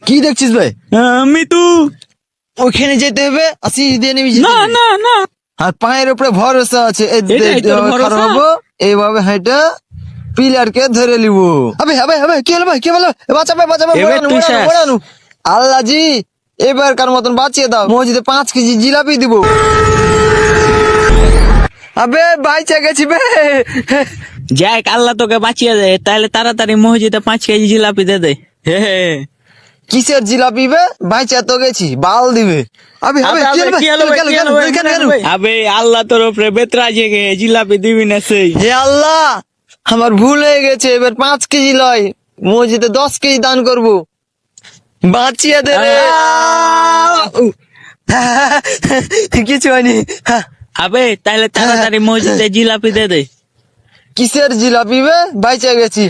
কি দেখছিস ভাই? আমি তো ওখানে যেতে হবে, আশিস দিয়ে নিবি। না না না আর পায়ের উপরে ভরসা আছে, এটাই তোর ভরসা? হবো এইভাবে হেঁটে পিলারকে ধরে নিব। আবে আবে আবে, কি হলো ভাই, কি বলো? বাঁচাবে বাঁচাবে, এবার তুই শেষ। আল্লাহ জি এবারকার মতন বাঁচিয়ে দাও। মসজিদে 5 কেজি জিলাপি দিব। আবে বাইচা গেছি বে। যাক, আল্লাহ তোকে বাঁচিয়ে দেয়। তাহলে তাড়াতাড়ি মসজিদে 5 কেজি জিলাপি দে দে। হে হে। কিসের জিলাপি বে? বাইচা তো গেছি, বাল দিবে। আবে আবে, কি হলো ভাই? কেন? আবে আল্লাহ তোর উপরে বেতরা জেগে জিলাপি দিবি না সেই। হে আল্লাহ, আমার ভুল হয়ে গেছে। এবার 5 কেজি লয়, মসজিদে 10 কেজি দান করব। বাঁচিয়ে দে রে। কিছু হয়নি। আবে তাহলে তাড়াতাড়ি মসজিদে জিলাপি দে দে। কিসের জিলাপি বে? বাইচা গেছি।